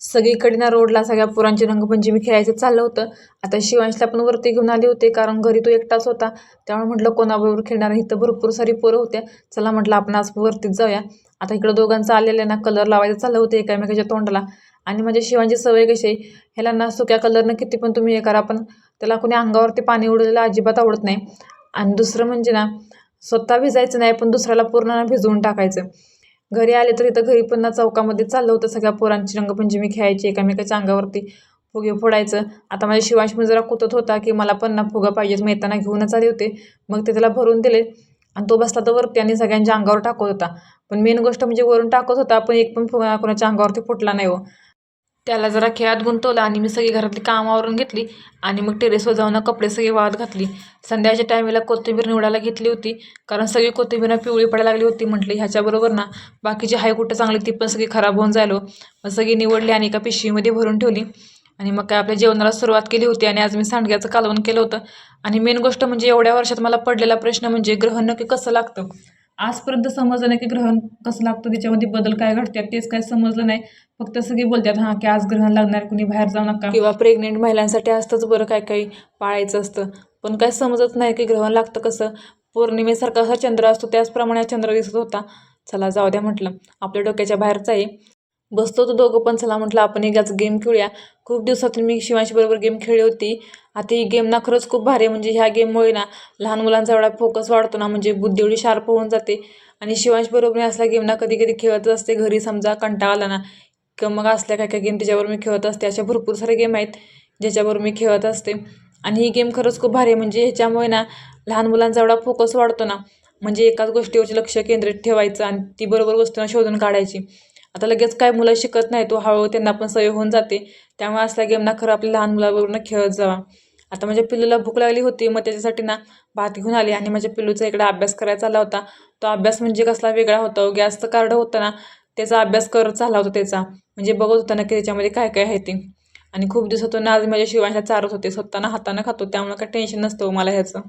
सगळीकडे ना रोडला सगळ्या पोरांची रंगपंचमी खेळायचं चाललं होतं. आता शिवांशला पण वरती घेऊन आले होते, कारण घरी तो एकटाच होता. त्यामुळे म्हटलं कोणाबरोबर खेळणार, इथं भरपूर सारी पोरं होत्या. चला म्हटलं आपण आज वरतीच जाऊया. आता इकडं दोघांचं आलेलं ना कलर लावायचं चाललं होतं एकामेकाच्या तोंडाला. आणि म्हणजे शिवांची सवय कशी आहे, ह्याला ना सुक्या कलरनं किती पण तुम्ही हे करा, पण त्याला कोणी अंगावरती पाणी उडलेलं अजिबात आवडत नाही. आणि दुसरं म्हणजे ना, स्वतः भिजायचं नाही, पण दुसऱ्याला पूर्ण ना भिजवून टाकायचं. घरी आले तर इथं घरी पण ना चौकामध्ये चाललं होतं सगळ्या पोरांची रंगपंचमी खेळायची, एकामेकाच्या अंगावरती फुगे फोडायचं. आता माझ्या शिवांश पण जरा कुतत होता की मला पण ना फुगा पाहिजेत, मग येताना घेऊनच आले होते. मग ते त्याला भरून दिले आणि तो बसला तर वरती आणि सगळ्यांच्या अंगावर टाकत होता. पण मेन गोष्ट म्हणजे वरून टाकत होता, पण एक पण फुगा कोणाच्या अंगावरती फुटला नाही हो. त्याला जरा खेळात गुंतवलं आणि मी सगळी घरातली कामावरून घेतली आणि मग टेरेसवर जाऊन कपडे सगळी वाळत घातली. संध्याच्या टायमेला कोथिंबीर निवडायला घेतली होती, कारण सगळी कोथिंबीर पिवळी पडायला लागली होती. म्हटली ह्याच्याबरोबर ना बाकीची हाय कुठं चांगली ती पण सगळी खराब होऊन जायलो. मग सगळी निवडली आणि एका पिशवीमध्ये भरून ठेवली आणि मग काय आपल्या जेवणाला सुरुवात केली होती. आणि आज मी सांडग्याचं कालवण केलं होतं. आणि मेन गोष्ट म्हणजे एवढ्या वर्षात मला पडलेला प्रश्न म्हणजे ग्रहण नक्की कसं लागतं. आजपर्यंत समजलं नाही की ग्रहण कसं लागतं, त्याच्यामध्ये बदल काय घडतात तेच काय समजलं नाही. फक्त सगळे बोलतात हां की आज ग्रहण लागणार, कुणी बाहेर जाऊ नका, किंवा प्रेग्नेंट महिलांसाठी असतंच बरं काय काही पाळायचं असतं. पण काय समजत नाही की ग्रहण लागतं कसं. पौर्णिमेसारखा असा चंद्र असतो त्याचप्रमाणे चंद्र दिसत होता. चला जाऊ द्या म्हटलं, आपल्या डोक्याच्या बाहेरचं आहे. बसतो तो दोघं पण, चला म्हटलं आपण एकच गेम खेळूया. खूप दिवसातून मी शिवांशी बरोबर गेम खेळली होती. आता ही गेम ना खरंच खूप भारी आहे. म्हणजे ह्या गेममुळे ना लहान मुलांचा एवढा फोकस वाढतो ना, म्हणजे बुद्धी एवढी शार्प होऊन जाते. आणि शिवांश बरोबर मी असला गेम ना कधी कधी खेळतच असते. घरी समजा कंटाळा आला ना किंवा मग असल्या काय काय गेम त्याच्यावर मी खेळत असते. अशा भरपूर सारे गेम आहेत ज्याच्यावर मी खेळत असते. आणि ही गेम खरंच खूप भारी आहे. म्हणजे ह्याच्यामुळे ना लहान मुलांचा एवढा फोकस वाढतो ना, म्हणजे एकाच गोष्टीवरचे लक्ष केंद्रित ठेवायचं आणि ती बरोबर वस्तूंना शोधून काढायची. आता लगेच काय मुलं शिकत नाही, तो हळूहळू त्यांना पण सवय होऊन जाते. त्यामुळे असल्या गेमना खरं आपल्या लहान मुलाबरोबर खेळत जावा. आता माझ्या पिल्लूला भूक लागली होती, मग त्याच्यासाठी ना भात घेऊन आली आणि माझ्या पिल्लूचा इकडे अभ्यास करायला चालला होता. तो अभ्यास म्हणजे कसला वेगळा होता, गॅसचं कार्ड होतं ना त्याचा अभ्यास करत चालला होता त्याचा. म्हणजे बघत होता ना की त्याच्यामध्ये काय काय आहे ते. आणि खूप दिवसातून आज माझ्या शिवांशला चारत होते, स्वतःना हाताने खातो त्यामुळे काय टेन्शन नसतं मला ह्याचं.